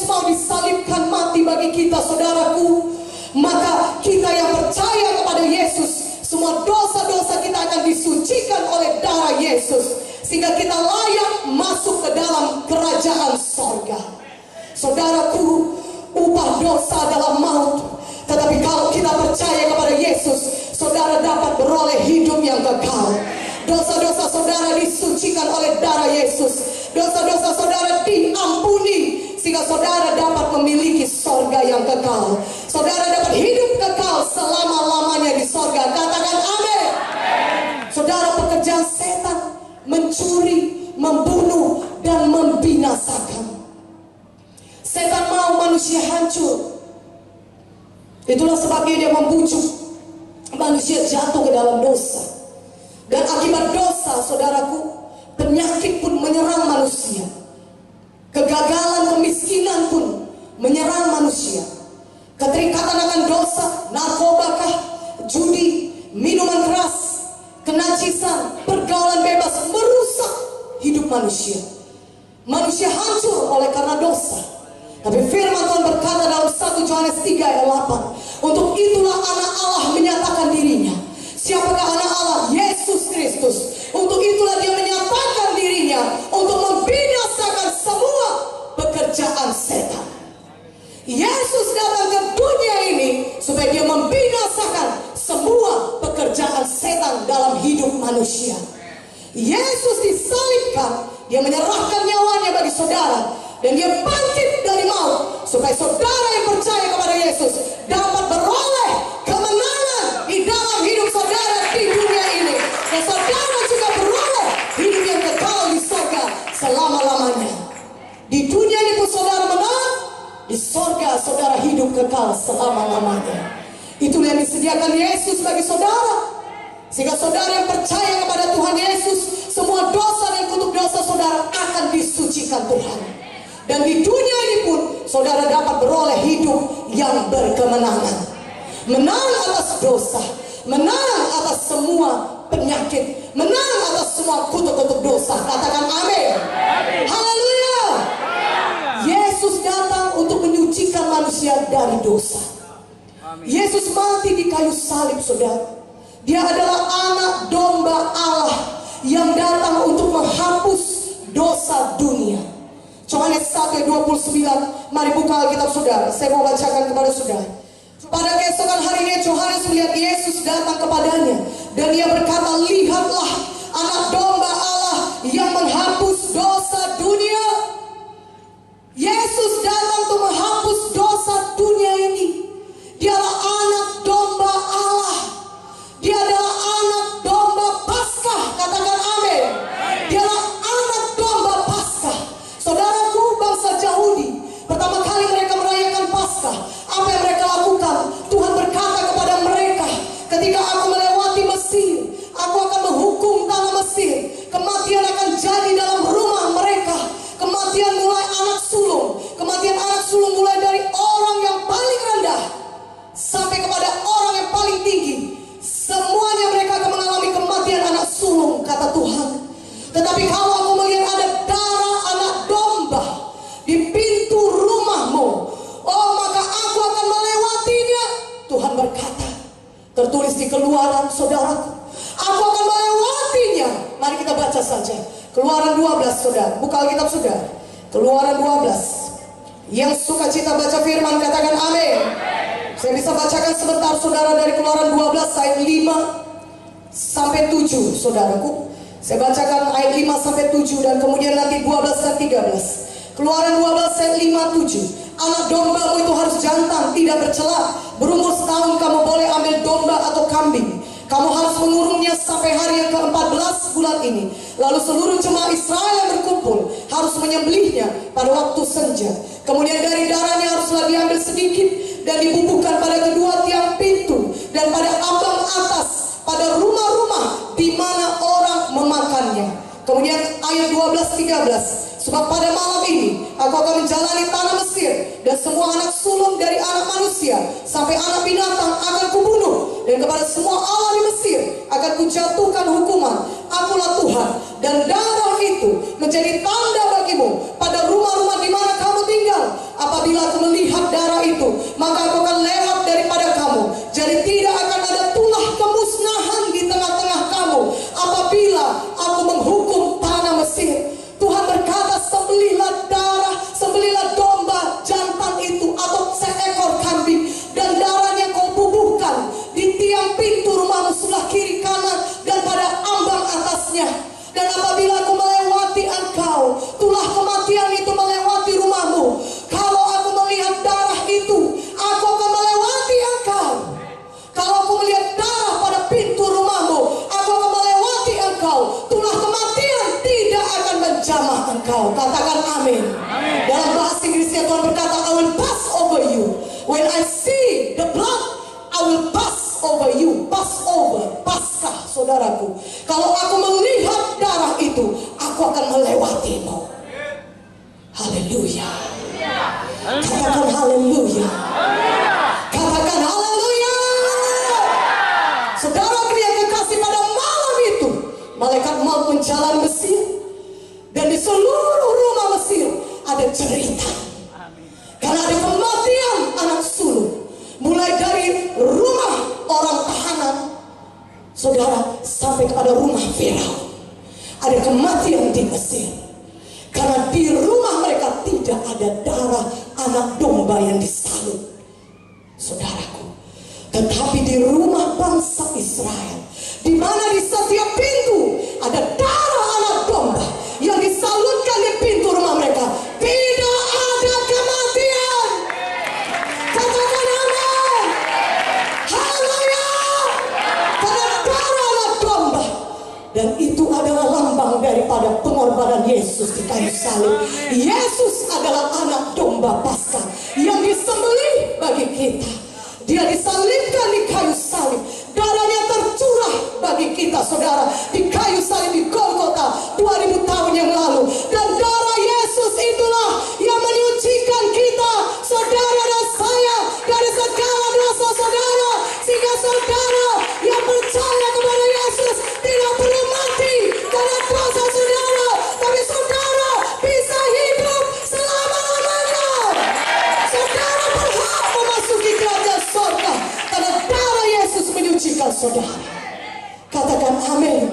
mau disalibkan mati bagi kita, saudaraku, maka kita yang percaya kepada Yesus, semua dosa-dosa kita akan disucikan oleh darah Yesus, sehingga kita layak masuk ke dalam kerajaan sorga. Saudaraku, upah dosa adalah maut. Tetapi kalau kita percaya kepada Yesus, saudara dapat beroleh hidup yang kekal. Dosa-dosa saudara disucikan oleh darah Yesus. Dosa-dosa saudara diampuni, sehingga saudara dapat memiliki sorga yang kekal. Saudara dapat hidup kekal selama-lamanya di sorga. Katakan amin. Saudara, pekerjaan setan mencuri, membunuh, dan membinasakan. Setan mau manusia hancur. Itulah sebabnya dia membujuk manusia jatuh ke dalam dosa. Dan akibat dosa, saudaraku, penyakit pun menyerang manusia. Kegagalan, kemiskinan pun menyerang manusia. Keterikatan akan dosa, narkobakah, judi, minuman keras, kenajisan, pergaulan bebas merusak hidup manusia. Manusia hancur oleh karena dosa. Tapi firman Tuhan berkata dalam 1 Yohanes 3 ayat 8, untuk itulah anak Allah menyatakan dirinya. Siapakah anak Allah? Yesus Kristus. Untuk itulah dia menyatakan dirinya untuk membinasakan semua pekerjaan setan. Yesus datang ke dunia ini supaya dia membinasakan semua pekerjaan setan dalam hidup manusia. Yesus disalibkan, dia menyerahkan nyawanya bagi saudara, dan dia bangkit dari maut supaya saudara yang percaya kepada Yesus dapat beroleh kemenangan di dalam hidup saudara di dunia ini, dan saudara juga beroleh hidup yang kekal di surga selama-lamanya. Di dunia ini pun saudara menang, di surga saudara hidup kekal selama-lamanya. Itulah yang disediakan Yesus bagi saudara, sehingga saudara yang percaya kepada Tuhan Yesus, semua dosa dan kutuk dosa saudara akan disucikan Tuhan. Dan di dunia ini pun saudara dapat beroleh hidup yang berkemenangan. Menang atas dosa, menang atas semua penyakit, menang atas semua kutuk-kutuk dosa. Katakan amin. Haleluya. Yesus datang untuk menyucikan manusia dari dosa. Yesus mati di kayu salib, saudara. Dia adalah anak domba Allah yang datang untuk menghapus dosa dunia. Yohanes 1:29. Mari buka Alkitab saudara. Saya mau bacakan kepada saudara. Pada keesokan harinya Yohanes melihat Yesus datang kepadanya, dan dia berkata, lihatlah anak domba Allah yang menghapus dosa dunia. Yesus datang untuk menghapus dosa dunia ini. Dialah anak domba Allah. Dia adalah anak domba Paskah. Katakan amin. Dialah anak domba Paskah. Saudaraku, bangsa Yahudi pertama kali mereka merayakan Paskah, apa yang mereka lakukan? Tuhan berkata kepada mereka, ketika aku melewati Mesir, aku akan menghukum tanah Mesir. Kematian akan jadi dalam rumah mereka. Kematian mulai anak sulung. Kematian anak sulung mulai dari orang yang paling rendah sampai kepada orang yang paling tinggi. Semuanya mereka akan mengalami kematian anak sulung, kata Tuhan. Tetapi kalau aku melihat ada darah anak domba di pintu rumahmu, oh maka aku akan melewatinya. Tuhan berkata, tertulis di Keluaran, saudaraku, aku akan melewatinya. Mari kita baca saja Keluaran 12, saudara. Buka Alkitab saudara. Keluaran 12. Yang suka cita baca firman katakan amin. Saya bisa bacakan sebentar saudara dari Keluaran 12 ayat 5 sampai 7, saudaraku. Saya bacakan ayat 5 sampai 7 dan kemudian nanti 12 dan 13. Keluaran 12 ayat 5, 7. Anak dombamu itu harus jantan, tidak bercela. Berumur setahun kamu boleh ambil domba atau kambing. Kamu harus mengurungnya sampai hari yang ke-14 bulan ini. Lalu seluruh jemaah Israel yang berkumpul harus menyembelihnya pada waktu senja. Kemudian dari darahnya haruslah diambil sedikit dan dibubuhkan pada kedua tiang pintu dan pada ambang atas, pada rumah-rumah di mana orang memakannya. Kemudian ayat 12-13. Sebab pada malam ini aku akan menjalani tanah Mesir, dan semua anak sulung dari anak manusia sampai anak binatang akan kubunuh, dan kepada semua Allah di Mesir akan kujatuhkan hukuman. Akulah Tuhan, dan darah itu menjadi tanda bagimu pada rumah-rumah di mana kamu tinggal. Apabila apabila aku melihat darah itu, maka aku akan lewat daripada kamu. Jadi tidak akan ada tulah kemusnahan di tengah-tengah kamu apabila aku menghukum tanah Mesir. Tuhan berkata, sembelihlah domba jantan itu atau seekor kambing, dan darahnya kau bubuhkan di tiang pintu rumahmu sebelah kiri kanan dan pada ambang atasnya. Dan apabila aku melewati engkau, tulah kematian itu melewati rumahmu. Kalau aku melihat darah itu, aku akan melewati engkau. Kalau aku melihat darah pada pintu rumahmu, aku akan melewati engkau. Tulah kematian tidak akan menjamah engkau. Katakan amin. Dalam bahasa Inggrisnya Tuhan berkata, I will pass over you. When I see the blood, I will pass over you. Pass over, Paskah, saudaraku. Kalau aku melihat darah itu, aku akan melewatimu. Haleluya. Katakan haleluya. Katakan haleluya. Saudaraku yang kekasih, pada malam itu malaikat maut menjalani Mesir, dan di seluruh rumah Mesir ada cerita. Karena ada kematian anak sulung, mulai dari rumah orang tahanan, saudara, sampai kepada rumah Firaun. Ada kematian di Mesir, karena di rumah mereka tidak ada darah anak domba yang disalut, saudaraku. Tetapi di rumah bangsa Israel, di mana di setiap pintu ada darah anak domba yang disalutkan di pintu rumah mereka, tidak ada kematian. Katakan amin. Haleluya. Karena darah anak domba, dan itu adalah lambang daripada pengorbanan Yesus di kayu salib. Yesus adalah anak domba Paskah yang disembelih bagi kita. Dia disalibkan di kayu salib. Darahnya tercurah bagi kita, saudara, di kayu salib di Golgota 2000 tahun yang lalu. Dan darah Yesus itulah yang menyucikan kita, saudara dan saya, dari segala dosa saudara. Sehingga saudara yang percaya kepada Yesus tidak perlu mati karena dosa saudara, tapi saudara bisa hidup selama-lamanya. Saudara berhak memasuki kerajaan surga karena darah Yesus menyucikan saudara. Katakan amin.